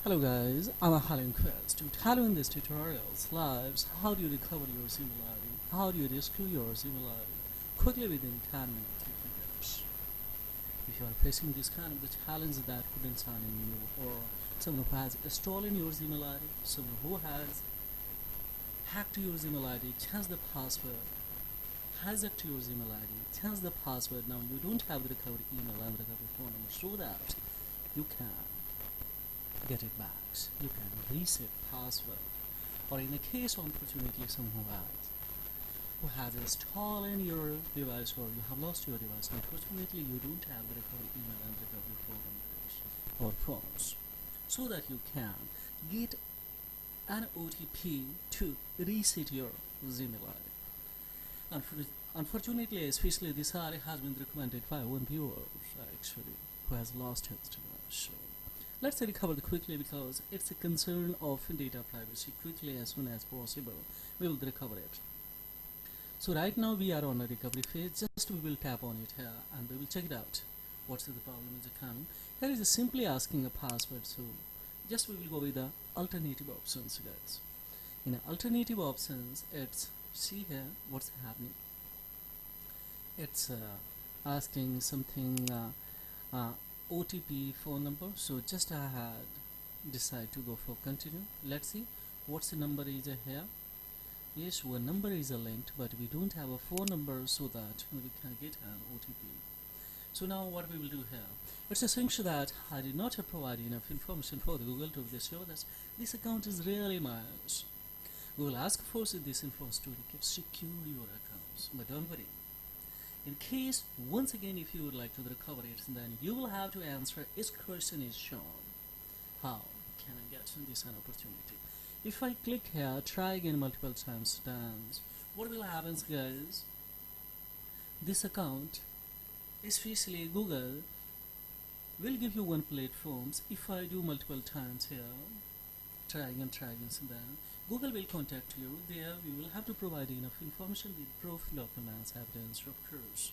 Hello guys, I'm Ahalin Quest. To tell you in this tutorials lives how do you recover your similarity, how do you rescue your similarity quickly within 10 minutes if you get. If you are facing this kind of the challenge that couldn't sign in you, or someone who has stolen your similarity, someone who has hacked your similarity, changed the password, hijacked your similarity, changed the password, now you don't have the recovered email and the recovered phone number so that you can get it back. You can reset password. Or in a case unfortunately someone who has stolen your device or you have lost your device, unfortunately you don't have the recovery email and recovery phone numbers or phones, so that you can get an OTP to reset your Gmail ID. Unfortunately, especially this area has been recommended by one viewer actually who has lost his device. So let's recover it quickly because it's a concern of data privacy. Quickly, as soon as possible, we will recover it. So right now we are on a recovery phase. Just we will tap on it here and we will check it out. What's the problem is coming? Here is simply asking a password. So just we will go with the alternative options, guys. In alternative options, it's see here what's happening. It's asking something. OTP phone number, so just I had decided to go for continue. Let's see what's the number is here. Yes, one number is linked, but we don't have a phone number so that we can get an OTP. So now what we will do here, it's essential that I did not provide enough information for the Google to show that this account is really mine. Google ask for this information to secure your accounts, but don't worry. In case, once again, if you would like to recover it, then you will have to answer each question is shown. How can I get this an opportunity? If I click here, try again multiple times, then what will happen, guys? This account, especially Google, will give you one platforms. If I do multiple times here, try again, then Google will contact you. There we will have to provide enough information with proof, documents, evidence, of course.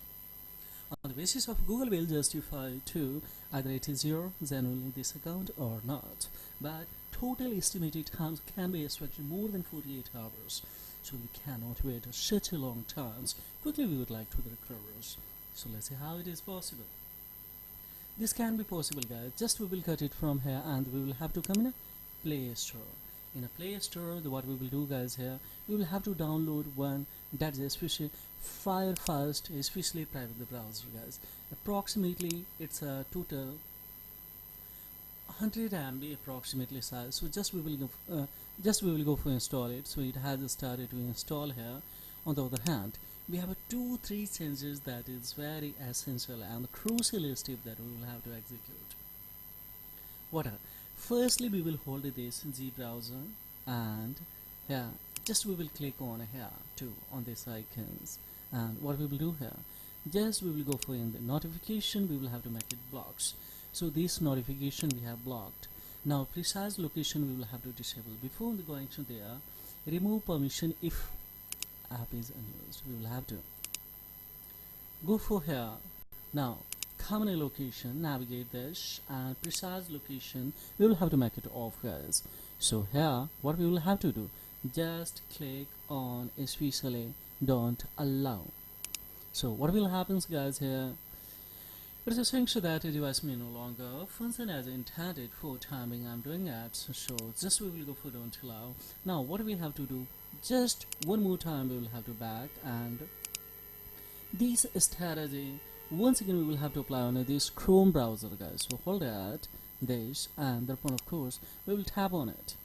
On the basis of Google will justify to either it is your genuinely this account or not. But total estimated time can be expected more than 48 hours. So we cannot wait such a long time. Quickly we would like to the recoverers. So let's see how it is possible. This can be possible, guys. Just we will cut it from here and we will have to come in a Play Store. In a Play Store, what we will do, guys, here we will have to download one that's especially Firefast, especially private the browser, guys. Approximately it's a total 100 MB approximately size. So just we will go for install it. So it has started to install here. On the other hand, we have a 2-3 changes that is very essential and crucial step that we will have to execute. What are? Firstly, we will hold this G browser and here just we will click on here too on these icons, and what we will do here, just we will go for in the notification, we will have to make it blocks. So this notification we have blocked. Now precise location we will have to disable. Before going to there, remove permission if app is unused. We will have to go for here. Now common location, navigate this, and precise location we will have to make it off, guys. So here what we will have to do, just click on especially don't allow. So what will happen, guys, here it's essential that a device may no longer function as intended for timing. I'm doing that, so just we will go for don't allow. Now what we have to do, just one more time we will have to back, and this strategy once again we will have to apply on this Chrome browser, guys. So hold at this, and thereupon of course we will tap on it,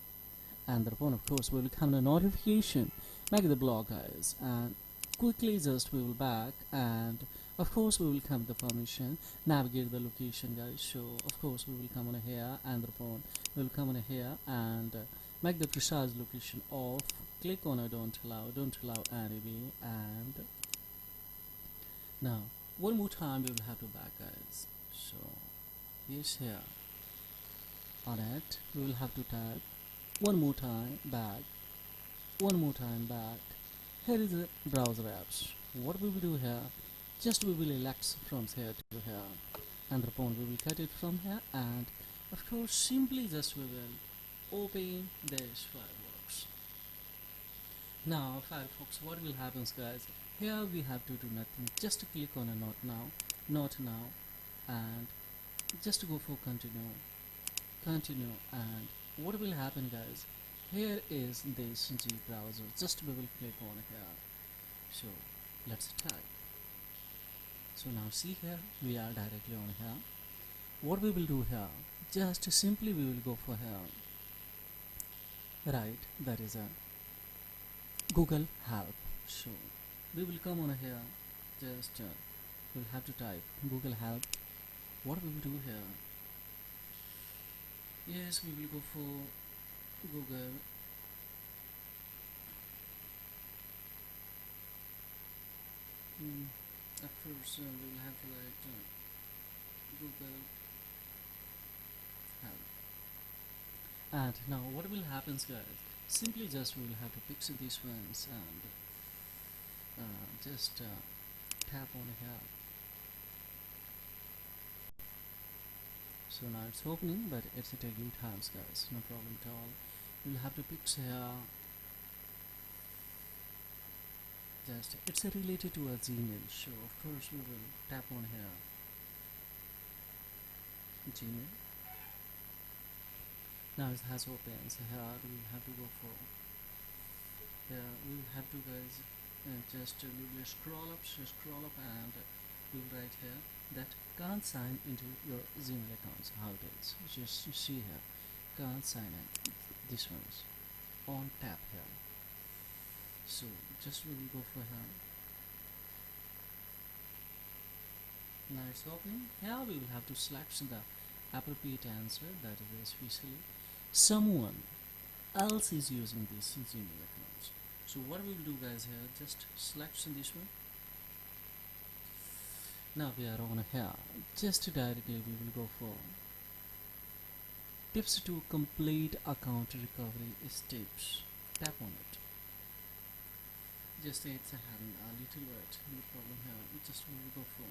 and thereupon of course we will come a notification, make the block, guys, and quickly just we will back, and of course we will come the permission, navigate the location, guys. So of course we will come on here, and thereupon we will come on here and make the precise location off, click on a don't allow anyway, and now one more time we will have to back, guys. So yes, here on it we will have to tap one more time back, one more time back. Here is the browser apps. What we will do here, just we will elect from here to here, and thereupon we will cut it from here and Of course, simply just we will open this Firefox. Now Firefox, what will happen, guys? Here we have to do nothing, just click on a not now, and just go for continue, and what will happen, guys? Here is this G browser, just we will click on here. So let's type. So now see here, we are directly on here. What we will do here, just simply we will go for here, right, that is a Google help. So we will come on here, just we'll have to type Google help. What we will do here, yes, we will go for Google. Of course, we will have to write Google help. And now what will happen, guys? Simply just we will have to fix these ones and just tap on here. So now it's opening, but it's taking times, guys. No problem at all. We'll have to fix here. Just it's related to a Gmail, so of course we will tap on here. Gmail. Now it has opened. So here we have to go for. Here we have to, guys, just we will scroll up, and we will write here that can't sign into your Gmail accounts. How it is? Just see here, can't sign in. This one's on tap here. So just we will go for here. Now it's opening. Here we will have to select the appropriate answer, that is especially someone else is using this Gmail account. So what we will do, guys, here, just select this one. Now we are on here. Just directly we will go for tips to complete account recovery steps. Tap on it. Just it's having a little bit no problem here. Just we will go for.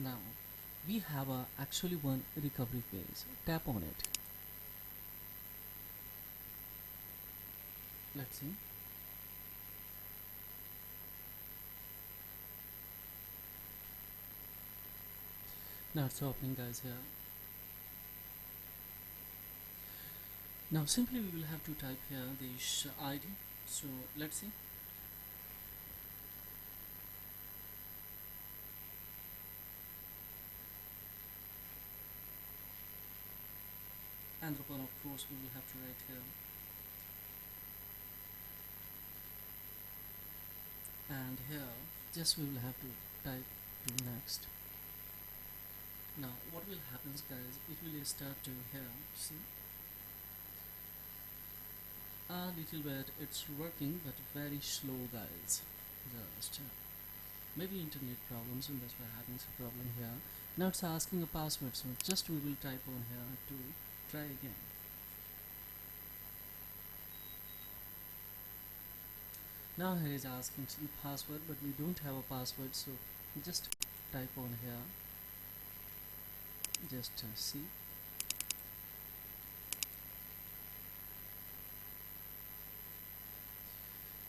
Now we have actually one recovery page. Tap on it. Let's see. Now it's opening, guys, here. Now simply we will have to type here this ID. So let's see. And upon, of course, we will have to write here. And here just we will have to type to next. Now what will happen, guys, it will start to here, see, a little bit it's working but very slow, guys. Just maybe internet problems, and that's why having some problem here. Now it's asking a password, so just we will type on here to try again. Now here is asking some password, but we don't have a password, so just type on here. Just see.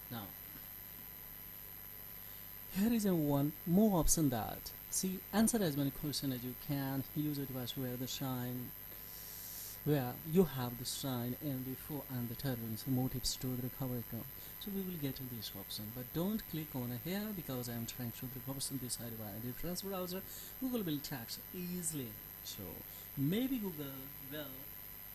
Now here is a one more option that see answer as many questions as you can. Use a device where the sign where you have the sign and before and the turbines motives to the recovery account. So we will get to this option, but don't click on here because I am trying to recover some decided by a reference browser. Google will tax easily, so maybe Google will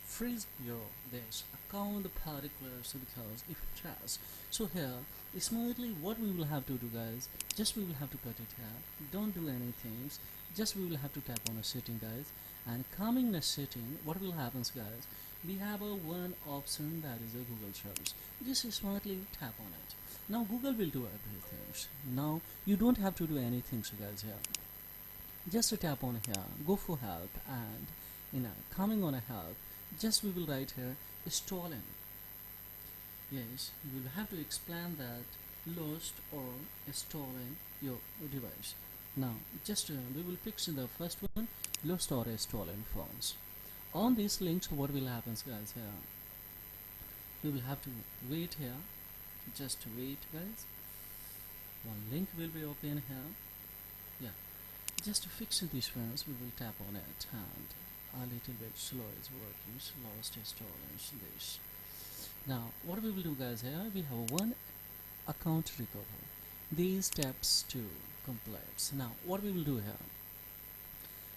freeze your this account particulars because if it has. So here smartly what we will have to do, guys, just we will have to cut it here. Don't do anything, just we will have to tap on a setting, guys, and coming in a setting, what will happen, guys, we have a one option that is a Google search. Just smartly tap on it. Now Google will do everything. Now you don't have to do anything, so guys, here just tap on here, go for help, and coming on a help, just we will write here stolen. Yes, we will have to explain that lost or stolen your device. Now just we will fix in the first one, low storage stolen phones. On these links what will happen guys here, we will have to wait here, just wait guys, one link will be open here. Yeah, just to fix these ones we will tap on it, and a little bit slow is working, slowest storage this. Now what we will do guys here, we have one account recovery, these steps to complete. Now what we will do here,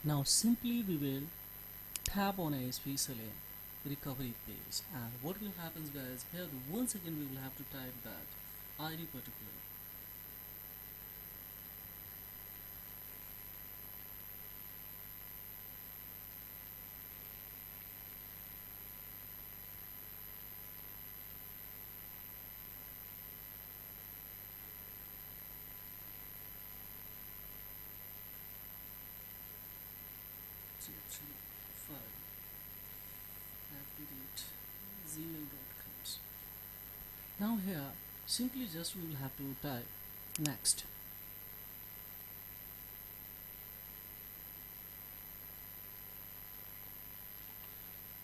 now simply we will tap on a especially recovery page, and what will happen guys here, once again we will have to type that ID particular. File at gmail.com. Now here simply just we will have to type next.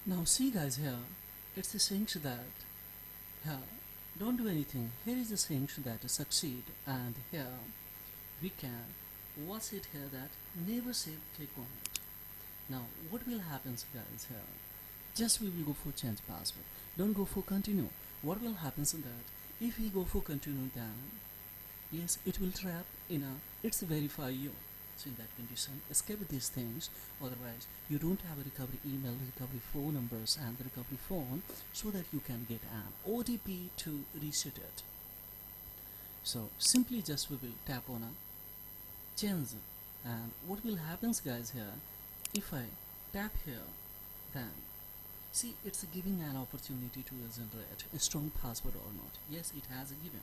Now see guys here, it's the saying that here don't do anything, here is the saying that succeed, and here we can watch it here that never save, click on it. Now what will happen guys here, just we will go for change password, don't go for continue. What will happen is that if we go for continue, then yes it will trap in a it's verify you. So in that condition escape these things, otherwise you don't have a recovery email, recovery phone numbers and the recovery phone, so that you can get an OTP to reset it. So simply just we will tap on a change, and what will happen guys here, if I tap here, then see it's giving an opportunity to generate a strong password or not. Yes, it has given.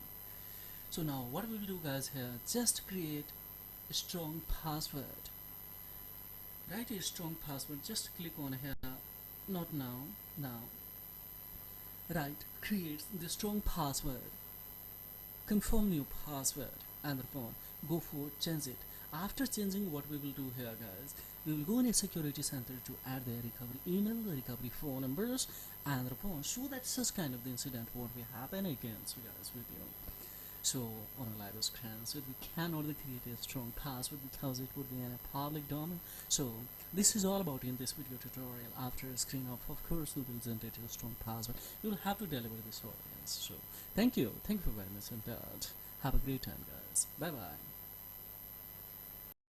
So now what we will do guys here, just create a strong password, write a strong password, just click on here, not now, now right, create the strong password, confirm new password, and phone go for change it. After changing, what we will do here guys, we will go in a security center to add the recovery email, the recovery phone numbers and the phone, so that such kind of the incident won't be happen again. So guys with you, so on a live screen, so we cannot create a strong password because it would be in a public domain. So this is all about in this video tutorial. After a screen off, of course we will generate a strong password, you will have to deliver this audience. So thank you for very much, and have a great time guys, bye bye.